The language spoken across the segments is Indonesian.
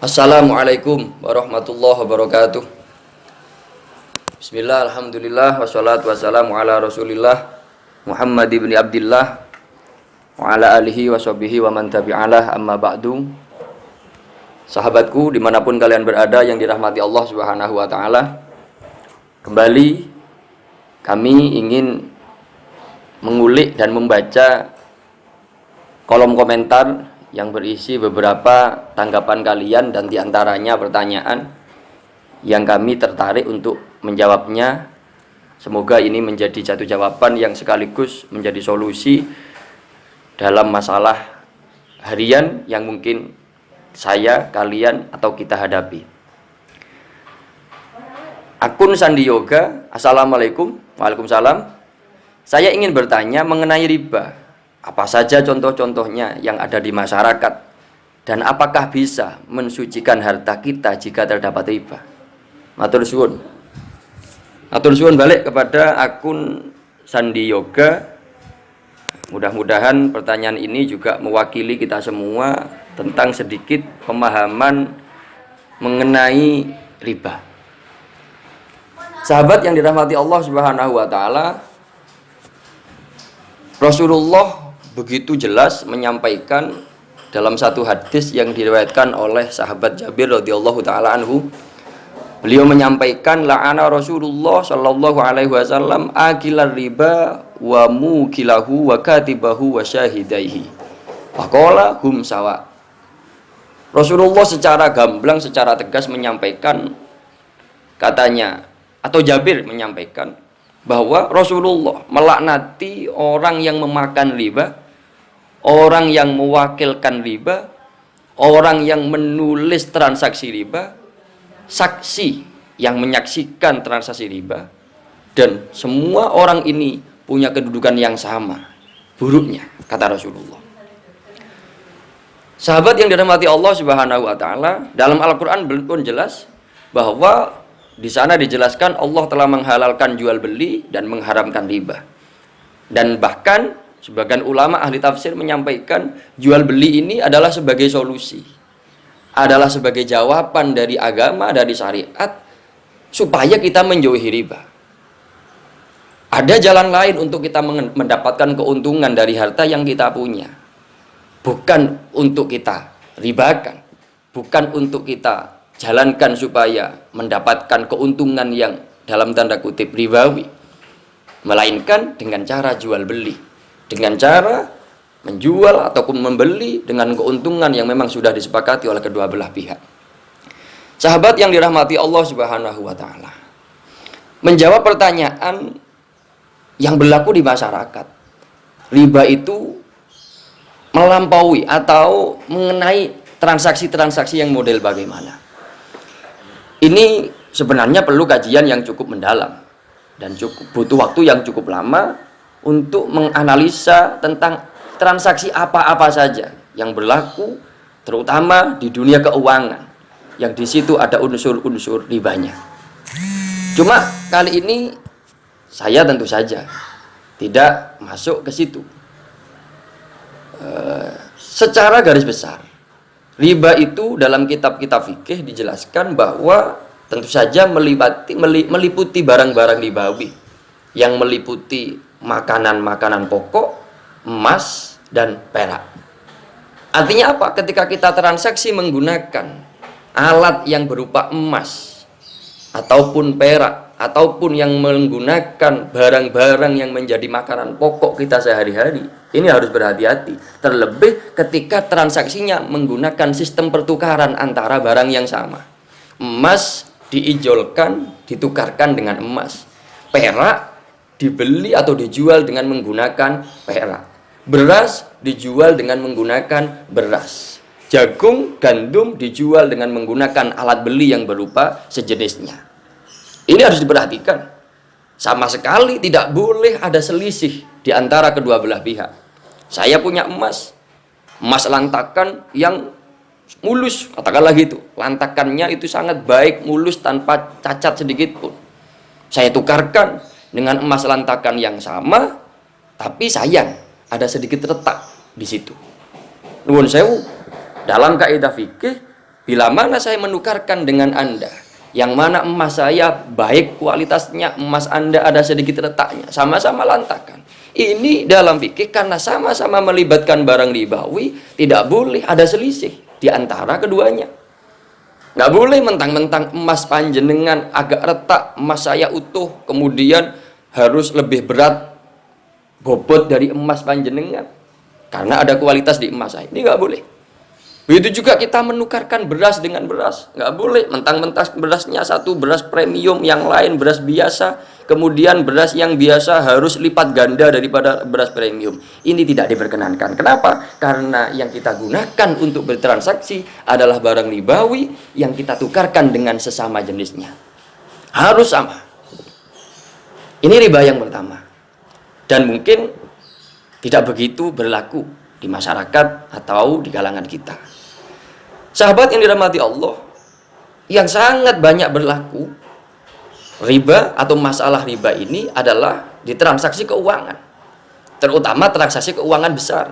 Assalamualaikum warahmatullahi wabarakatuh. Bismillah, alhamdulillah, wassalatu wassalamu ala rasulillah Muhammad ibn Abdillah wa ala alihi wa sahbihi wa man tabi'alah, amma ba'du. Sahabatku dimanapun kalian berada yang dirahmati Allah subhanahu wa ta'ala, kembali kami ingin mengulik dan membaca kolom komentar yang berisi beberapa tanggapan kalian, dan diantaranya pertanyaan yang kami tertarik untuk menjawabnya. Semoga ini menjadi satu jawaban yang sekaligus menjadi solusi dalam masalah harian yang mungkin saya, kalian, atau kita hadapi. Akun Sandi Yoga, Assalamualaikum. Waalaikumsalam. Saya ingin bertanya mengenai riba. Apa saja contoh-contohnya yang ada di masyarakat, dan apakah bisa mensucikan harta kita jika terdapat riba? Matur suwun. Matur suwun balik kepada akun Sandi Yoga. Mudah-mudahan pertanyaan ini juga mewakili kita semua tentang sedikit pemahaman mengenai riba. Sahabat yang dirahmati Allah Subhanahu wa taala, Rasulullah begitu jelas menyampaikan dalam satu hadis yang diriwayatkan oleh sahabat Jabir radhiyallahu taala anhu. Beliau menyampaikan, la'ana Rasulullah sallallahu alaihi wasallam akilar riba wa mukilahu wa katibahu wa syahidaihi. Faqala hum sawa. Rasulullah secara gamblang, secara tegas menyampaikan, katanya, atau Jabir menyampaikan bahwa Rasulullah melaknati orang yang memakan riba, orang yang mewakilkan riba, orang yang menulis transaksi riba, saksi yang menyaksikan transaksi riba, dan semua orang ini punya kedudukan yang sama buruknya, kata Rasulullah. Sahabat yang dirahmati Allah Subhanahu wa taala, dalam Al-Qur'an pun jelas bahwa di sana dijelaskan Allah telah menghalalkan jual beli dan mengharamkan riba. Dan bahkan sebagian ulama ahli tafsir menyampaikan jual beli ini adalah sebagai solusi, adalah sebagai jawaban dari agama, dari syariat, supaya kita menjauhi riba. Ada jalan lain untuk kita mendapatkan keuntungan dari harta yang kita punya, bukan untuk kita ribakan, bukan untuk kita jalankan supaya mendapatkan keuntungan yang dalam tanda kutip ribawi, melainkan dengan cara jual beli, dengan cara menjual ataupun membeli dengan keuntungan yang memang sudah disepakati oleh kedua belah pihak. Sahabat yang dirahmati Allah Subhanahu wa taala, menjawab pertanyaan yang berlaku di masyarakat, riba itu melampaui atau mengenai transaksi-transaksi yang model bagaimana. Ini sebenarnya perlu kajian yang cukup mendalam dan butuh waktu yang cukup lama untuk menganalisa tentang transaksi apa-apa saja yang berlaku, terutama di dunia keuangan, yang di situ ada unsur-unsur ribanya. Cuma kali ini saya tentu saja tidak masuk ke situ. Secara garis besar, riba itu dalam kitab-kitab fikih dijelaskan bahwa tentu saja meliputi barang-barang ribawi yang meliputi makanan-makanan pokok, emas, dan perak. Artinya apa? Ketika kita transaksi menggunakan alat yang berupa emas ataupun perak, ataupun yang menggunakan barang-barang yang menjadi makanan pokok kita sehari-hari, ini harus berhati-hati. Terlebih ketika transaksinya menggunakan sistem pertukaran antara barang yang sama. Emas diijolkan, ditukarkan dengan emas. Perak dibeli atau dijual dengan menggunakan perak. Beras dijual dengan menggunakan beras. Jagung, gandum dijual dengan menggunakan alat beli yang berupa sejenisnya. Ini harus diperhatikan. Sama sekali tidak boleh ada selisih di antara kedua belah pihak. Saya punya emas lantakan yang mulus, katakanlah gitu. Lantakannya itu sangat baik, mulus, tanpa cacat sedikit pun. Saya tukarkan dengan emas lantakan yang sama, tapi sayang ada sedikit retak di situ. Nuwun sewu, dalam kaidah fikih Bila mana saya menukarkan dengan Anda, yang mana emas saya baik kualitasnya, emas Anda ada sedikit retaknya, sama-sama lantakan. Ini dalam fikih karena sama-sama melibatkan barang ribawi, tidak boleh ada selisih di antara keduanya. Nggak boleh mentang-mentang emas panjenengan agak retak, emas saya utuh, kemudian harus lebih berat bobot dari emas panjenengan karena ada kualitas di emas saya. Ini nggak boleh. Begitu juga kita menukarkan beras dengan beras, nggak boleh mentang-mentang berasnya satu beras premium, yang lain beras biasa, kemudian beras yang biasa harus lipat ganda daripada beras premium. Ini tidak diperkenankan. Kenapa? Karena yang kita gunakan untuk bertransaksi adalah barang ribawi yang kita tukarkan dengan sesama jenisnya. Harus sama. Ini riba yang pertama. Dan mungkin tidak begitu berlaku di masyarakat atau di kalangan kita. Sahabat yang dirahmati Allah, yang sangat banyak berlaku riba atau masalah riba ini adalah di transaksi keuangan, terutama transaksi keuangan besar,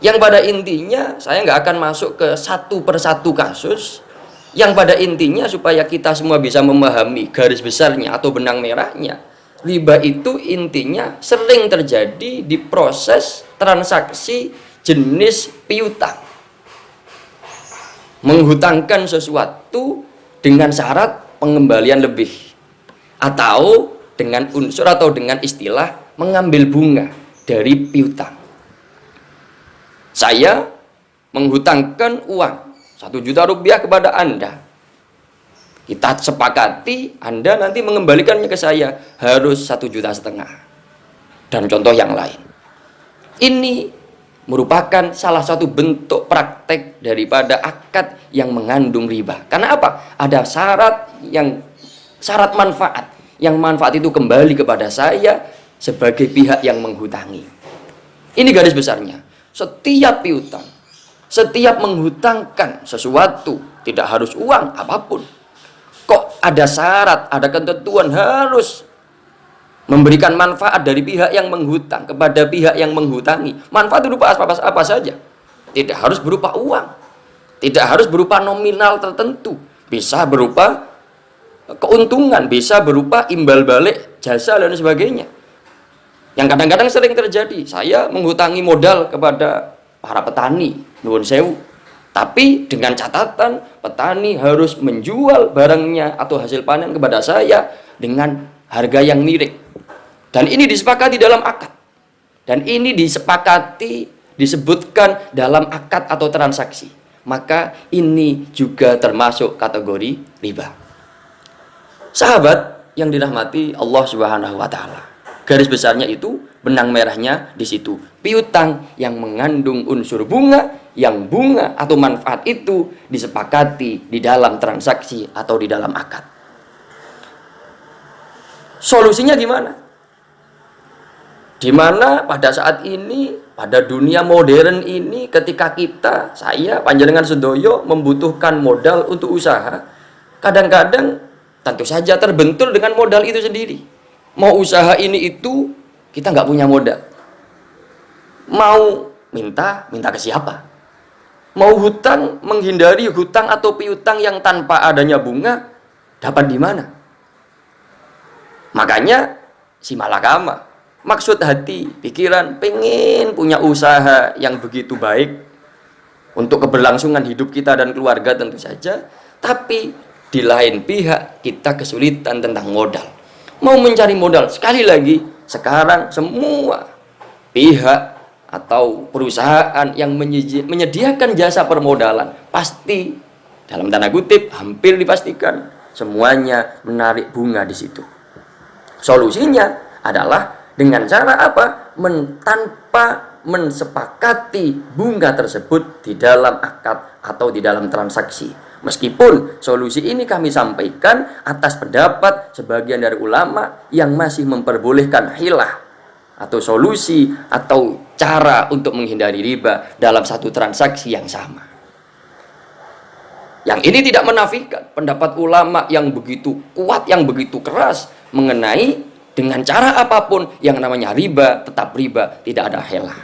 yang pada intinya saya nggak akan masuk ke satu persatu kasus, yang pada intinya supaya kita semua bisa memahami garis besarnya atau benang merahnya. Riba itu intinya sering terjadi di proses transaksi jenis piutang, menghutangkan sesuatu dengan syarat pengembalian lebih, atau dengan unsur atau dengan istilah mengambil bunga dari piutang. Saya menghutangkan uang 1 juta rupiah kepada Anda. Kita sepakati Anda nanti mengembalikannya ke saya harus 1,5 juta. Dan contoh yang lain. Ini merupakan salah satu bentuk praktek daripada akad yang mengandung riba. Karena apa? Ada syarat manfaat, yang manfaat itu kembali kepada saya sebagai pihak yang menghutangi. Ini garis besarnya. Setiap piutang, setiap menghutangkan sesuatu, tidak harus uang apapun, kok ada syarat, ada ketentuan harus memberikan manfaat dari pihak yang menghutang kepada pihak yang menghutangi. Manfaat itu berupa apa saja. Tidak harus berupa uang, tidak harus berupa nominal tertentu, bisa berupa keuntungan, bisa berupa imbal balik jasa dan sebagainya. Yang kadang-kadang sering terjadi, saya menghutangi modal kepada para petani, nuwun sewu, tapi dengan catatan petani harus menjual barangnya atau hasil panen kepada saya dengan harga yang miring. Dan ini disepakati dalam akad. Dan ini disebutkan dalam akad atau transaksi. Maka ini juga termasuk kategori riba. Sahabat yang dirahmati Allah Subhanahu wa taala. Garis besarnya itu, benang merahnya di situ. Piutang yang mengandung unsur bunga, yang bunga atau manfaat itu disepakati di dalam transaksi atau di dalam akad. Solusinya gimana? Di mana pada saat ini, pada dunia modern ini, ketika saya, panjenengan sedoyo membutuhkan modal untuk usaha, kadang-kadang tentu saja terbentur dengan modal itu sendiri. Mau usaha ini itu, kita nggak punya modal. Mau minta ke siapa? Mau hutang, menghindari hutang atau piutang yang tanpa adanya bunga, dapat di mana? Makanya si malakama, maksud hati, pikiran, pengen punya usaha yang begitu baik untuk keberlangsungan hidup kita dan keluarga tentu saja, tapi di lain pihak kita kesulitan tentang modal. Mau mencari modal, sekali lagi sekarang semua pihak atau perusahaan yang menyediakan jasa permodalan pasti dalam tanda kutip hampir dipastikan semuanya menarik bunga di situ. Solusinya adalah dengan cara apa? Tanpa mensepakati bunga tersebut di dalam akad atau di dalam transaksi. Meskipun solusi ini kami sampaikan atas pendapat sebagian dari ulama yang masih memperbolehkan hilah atau solusi atau cara untuk menghindari riba dalam satu transaksi yang sama. Yang ini tidak menafikan pendapat ulama yang begitu kuat, yang begitu keras mengenai dengan cara apapun yang namanya riba tetap riba, tidak ada helah.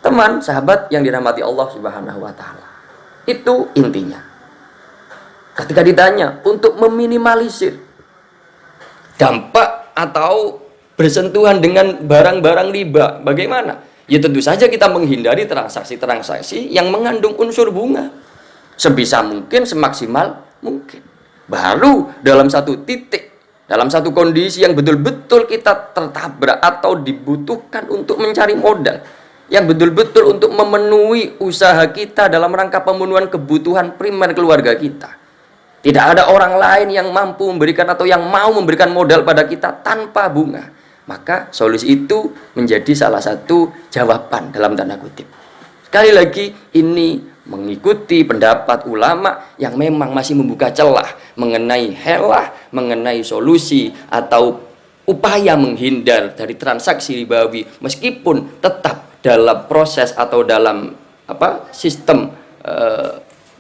Teman, sahabat yang dirahmati Allah Subhanahu wa taala. Itu intinya. Ketika ditanya untuk meminimalisir dampak atau bersentuhan dengan barang-barang riba, bagaimana? Ya tentu saja kita menghindari transaksi-transaksi yang mengandung unsur bunga. Sebisa mungkin, semaksimal mungkin. Baru dalam satu titik, dalam satu kondisi yang betul-betul kita tertabrak atau dibutuhkan untuk mencari modal, yang betul-betul untuk memenuhi usaha kita dalam rangka pemenuhan kebutuhan primer keluarga kita. Tidak ada orang lain yang mampu memberikan atau yang mau memberikan modal pada kita tanpa bunga. Maka solusi itu menjadi salah satu jawaban dalam tanda kutip. Sekali lagi, ini mengikuti pendapat ulama yang memang masih membuka celah mengenai helah, mengenai solusi atau upaya menghindar dari transaksi ribawi, meskipun tetap dalam proses atau dalam sistem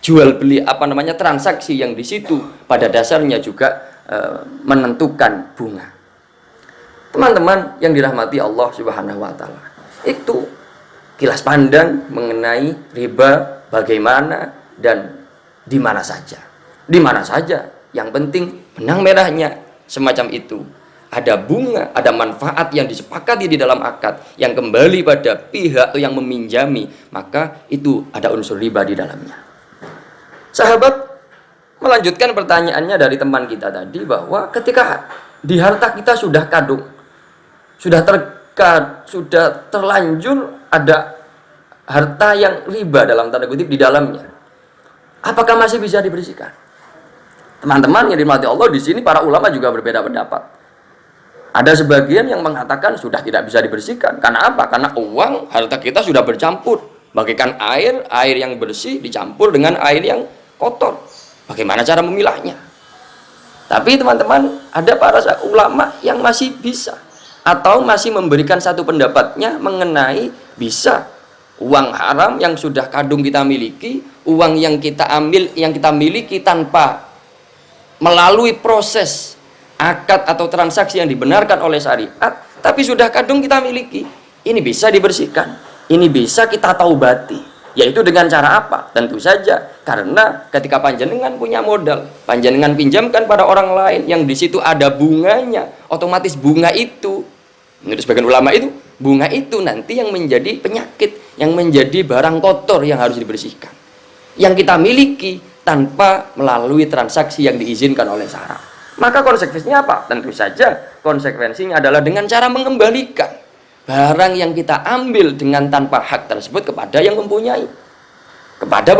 jual beli transaksi yang di situ pada dasarnya juga menentukan bunga. Teman-teman yang dirahmati Allah Subhanahu wa taala, itu kilas pandang mengenai riba bagaimana dan di mana saja. Di mana saja, yang penting benang merahnya semacam itu. Ada bunga, ada manfaat yang disepakati di dalam akad yang kembali pada pihak yang meminjami, maka itu ada unsur riba di dalamnya. Sahabat melanjutkan pertanyaannya dari teman kita tadi, bahwa ketika di harta kita sudah kadung, sudah terlanjur ada harta yang riba dalam tanda kutip di dalamnya, apakah masih bisa dibersihkan? Teman-teman yang dirahmati Allah, di sini para ulama juga berbeda pendapat. Ada sebagian yang mengatakan sudah tidak bisa dibersihkan. Karena apa? Karena uang harta kita sudah bercampur, bagaikan air yang bersih dicampur dengan air yang kotor. Bagaimana cara memilahnya? Tapi teman-teman, ada para ulama yang masih bisa atau masih memberikan satu pendapatnya mengenai bisa uang haram yang sudah kadung kita miliki, uang yang kita ambil, yang kita miliki tanpa melalui proses akad atau transaksi yang dibenarkan oleh syariat, tapi sudah kadung kita miliki, ini bisa dibersihkan, ini bisa kita taubati. Yaitu dengan cara apa? Tentu saja karena ketika panjenengan punya modal, panjenengan pinjamkan pada orang lain yang di situ ada bunganya, otomatis bunga itu, menurut sebagian ulama itu, bunga itu nanti yang menjadi penyakit, yang menjadi barang kotor yang harus dibersihkan, yang kita miliki tanpa melalui transaksi yang diizinkan oleh syarak. Maka konsekuensinya apa? Tentu saja konsekuensinya adalah dengan cara mengembalikan barang yang kita ambil dengan tanpa hak tersebut kepada yang mempunyai, kepada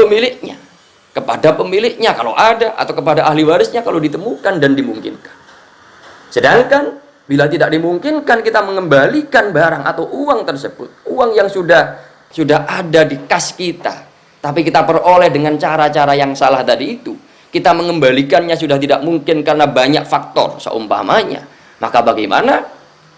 pemiliknya kalau ada, atau kepada ahli warisnya kalau ditemukan dan dimungkinkan. Sedangkan bila tidak dimungkinkan kita mengembalikan barang atau uang tersebut, uang yang sudah ada di kas kita, tapi kita peroleh dengan cara-cara yang salah tadi itu, kita mengembalikannya sudah tidak mungkin karena banyak faktor seumpamanya, maka bagaimana?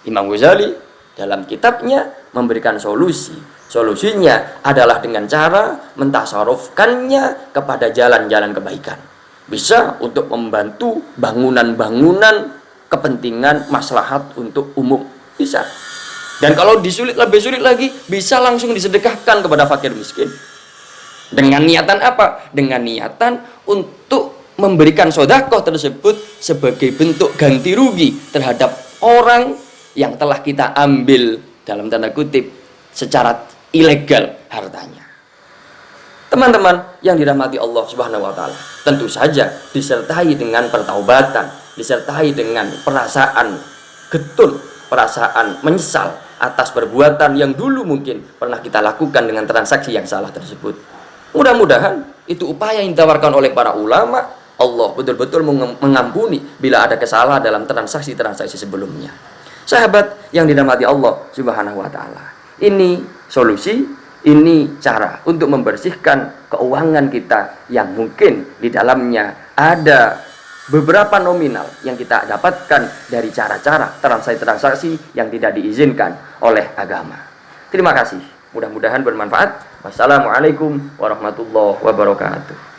Imam Ghazali dalam kitabnya memberikan solusi. Solusinya adalah dengan cara mentasarufkannya kepada jalan-jalan kebaikan. Bisa untuk membantu bangunan-bangunan kepentingan maslahat untuk umum. Bisa. Dan kalau lebih sulit lagi, bisa langsung disedekahkan kepada fakir miskin. Dengan niatan apa? Dengan niatan untuk memberikan sedekah tersebut sebagai bentuk ganti rugi terhadap orang yang telah kita ambil dalam tanda kutip secara ilegal hartanya. Teman-teman yang dirahmati Allah Subhanahu wa taala, tentu saja disertai dengan pertaubatan, disertai dengan perasaan getun, perasaan menyesal atas perbuatan yang dulu mungkin pernah kita lakukan dengan transaksi yang salah tersebut. Mudah-mudahan itu upaya yang ditawarkan oleh para ulama, Allah betul-betul mengampuni bila ada kesalahan dalam transaksi-transaksi sebelumnya. Sahabat yang dirahmati Allah Subhanahu wa taala, ini solusi, ini cara untuk membersihkan keuangan kita yang mungkin di dalamnya ada beberapa nominal yang kita dapatkan dari cara-cara transaksi-transaksi yang tidak diizinkan oleh agama. Terima kasih. Mudah-mudahan bermanfaat. Wassalamualaikum warahmatullahi wabarakatuh.